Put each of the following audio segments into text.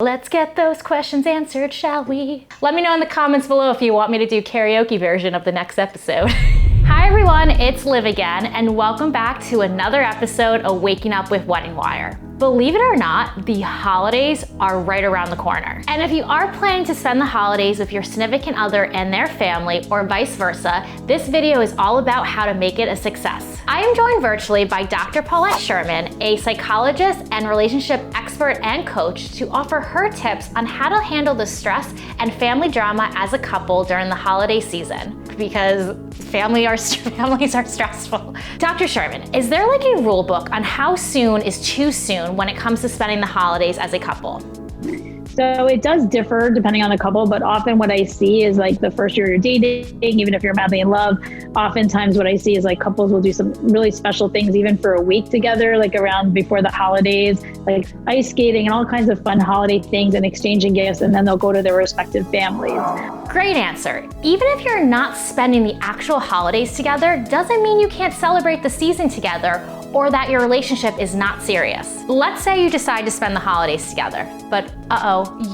Let's get those questions answered, shall we? Let me know in the comments below if you want me to do karaoke version of the next episode. Hi everyone, it's Liv again, and welcome back to another episode of Waking Up with WeddingWire. Believe it or not, the holidays are right around the corner. And if you are planning to spend the holidays with your significant other and their family, or vice versa, this video is all about how to make it a success. I am joined virtually by Dr. Paulette Sherman, a psychologist and relationship expert and coach, to offer her tips on how to handle the stress and family drama as a couple during the holiday season. Because families are stressful. Dr. Sherman, is there like a rule book on how soon is too soon when it comes to spending the holidays as a couple? So it does differ depending on the couple, but often what I see is like the first year you're dating, even if you're madly in love, oftentimes what I see is like couples will do some really special things even for a week together, like around before the holidays, like ice skating and all kinds of fun holiday things and exchanging gifts, and then they'll go to their respective families. Great answer. Even if you're not spending the actual holidays together, doesn't mean you can't celebrate the season together or that your relationship is not serious. Let's say you decide to spend the holidays together, but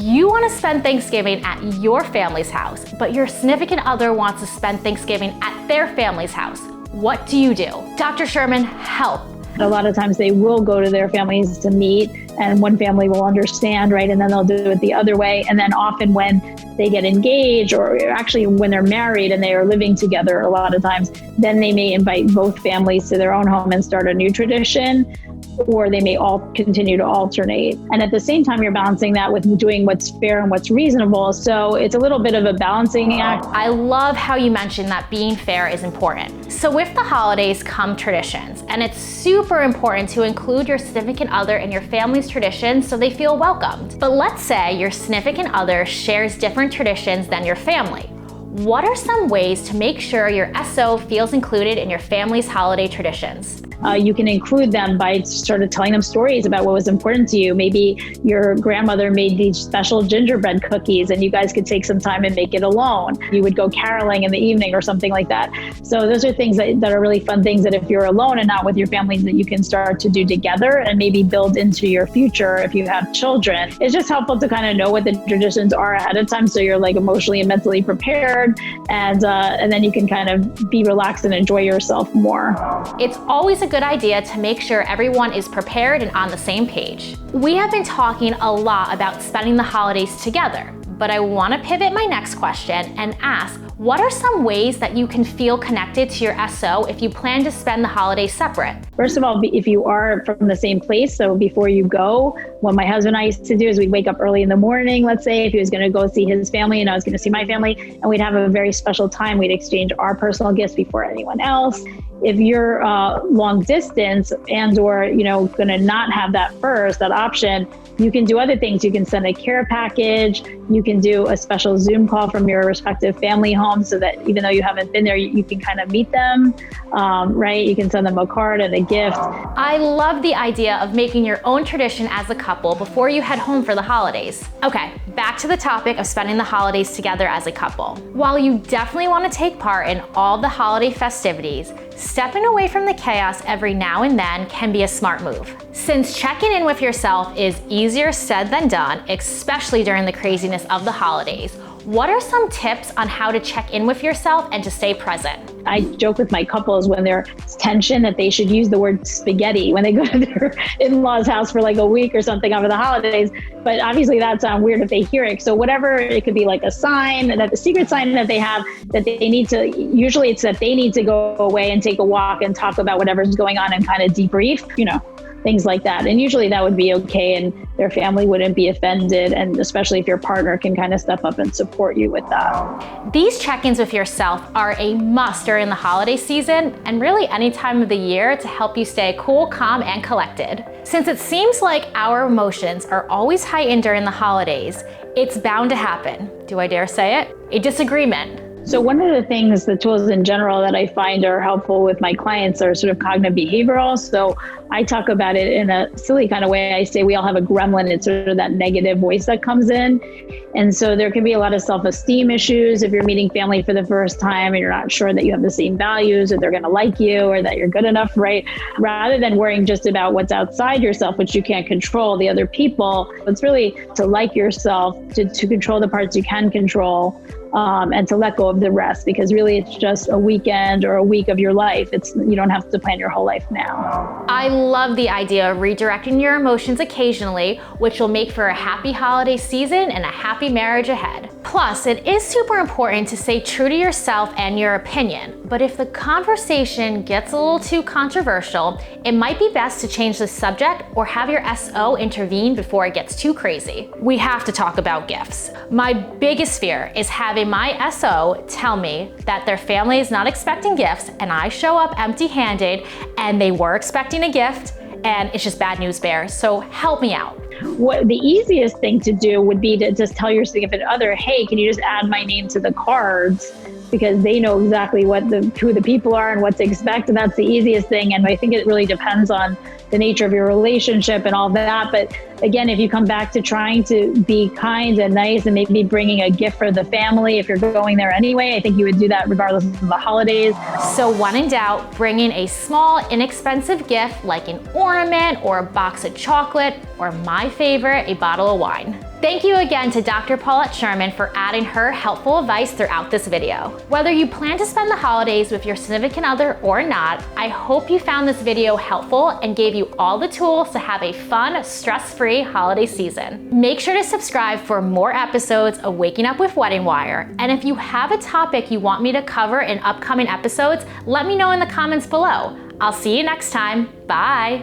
you want to spend Thanksgiving at your family's house, but your significant other wants to spend Thanksgiving at their family's house. What do you do? Dr. Sherman, help. A lot of times they will go to their families to meet, and one family will understand, right? And then they'll do it the other way. And then often when they get engaged, or actually when they're married and they are living together, a lot of times, then they may invite both families to their own home and start a new tradition, or they may all continue to alternate. And at the same time, you're balancing that with doing what's fair and what's reasonable. So it's a little bit of a balancing act. I love how you mentioned that being fair is important. So with the holidays come traditions, and it's super important to include your significant other in your family's traditions so they feel welcomed. But let's say your significant other shares different traditions than your family. What are some ways to make sure your SO feels included in your family's holiday traditions? You can include them by sort of telling them stories about what was important to you. Maybe your grandmother made these special gingerbread cookies and you guys could take some time and make it alone. You would go caroling in the evening or something like that. So those are things that are really fun things that if you're alone and not with your family, that you can start to do together and maybe build into your future if you have children. It's just helpful to kind of know what the traditions are ahead of time so you're like emotionally and mentally prepared, and then you can kind of be relaxed and enjoy yourself more. It's always a good idea to make sure everyone is prepared and on the same page. We have been talking a lot about spending the holidays together, but I want to pivot my next question and ask, what are some ways that you can feel connected to your SO if you plan to spend the holidays separate? First of all, if you are from the same place, so before you go, what my husband and I used to do is we'd wake up early in the morning, let's say, if he was going to go see his family and I was going to see my family, and we'd have a very special time. We'd exchange our personal gifts before anyone else. If you're long distance and or, going to not have that option, you can do other things. You can send a care package. You can do a special Zoom call from your respective family home so that even though you haven't been there, you can kind of meet them, right? You can send them a card and a gift. I love the idea of making your own tradition as a couple before you head home for the holidays. Okay, back to the topic of spending the holidays together as a couple. While you definitely want to take part in all the holiday festivities, stepping away from the chaos every now and then can be a smart move. Since checking in with yourself is easier said than done, especially during the craziness of the holidays, what are some tips on how to check in with yourself and to stay present? I joke with my couples when there's tension that they should use the word spaghetti when they go to their in-laws' house for like a week or something over the holidays. But obviously that sounds weird if they hear it. So whatever, it could be like a sign, that the secret sign that they have, that they need to, usually it's that they need to go away and take a walk and talk about whatever's going on and kind of debrief, things like that. And usually that would be okay and their family wouldn't be offended. And especially if your partner can kind of step up and support you with that. These check-ins with yourself are a must during the holiday season and really any time of the year to help you stay cool, calm, and collected. Since it seems like our emotions are always heightened during the holidays, it's bound to happen. Do I dare say it? A disagreement. So one of the things, the tools in general that I find are helpful with my clients are sort of cognitive behavioral. So I talk about it in a silly kind of way. I say we all have a gremlin. It's sort of that negative voice that comes in. And so there can be a lot of self-esteem issues if you're meeting family for the first time and you're not sure that you have the same values or they're going to like you or that you're good enough, right? Rather than worrying just about what's outside yourself, which you can't control, the other people, it's really to like yourself, to control the parts you can control. And to let go of the rest, because really it's just a weekend or a week of your life. You don't have to plan your whole life now. I love the idea of redirecting your emotions occasionally, which will make for a happy holiday season and a happy marriage ahead. Plus, it is super important to stay true to yourself and your opinion. But if the conversation gets a little too controversial, it might be best to change the subject or have your SO intervene before it gets too crazy. We have to talk about gifts. My biggest fear is having my SO tell me that their family is not expecting gifts and I show up empty-handed and they were expecting a gift and it's just bad news bears. So help me out. What the easiest thing to do would be to just tell your significant other, hey, can you just add my name to the cards? Because they know exactly who the people are and what to expect. And that's the easiest thing. And I think it really depends on the nature of your relationship and all that. But again, if you come back to trying to be kind and nice and maybe bringing a gift for the family, if you're going there anyway, I think you would do that regardless of the holidays. So when in doubt, bring in a small, inexpensive gift like an ornament or a box of chocolate, or my favorite, a bottle of wine. Thank you again to Dr. Paulette Sherman for adding her helpful advice throughout this video. Whether you plan to spend the holidays with your significant other or not, I hope you found this video helpful and gave you all the tools to have a fun, stress-free holiday season. Make sure to subscribe for more episodes of Waking Up with WeddingWire. And if you have a topic you want me to cover in upcoming episodes, let me know in the comments below. I'll see you next time. Bye.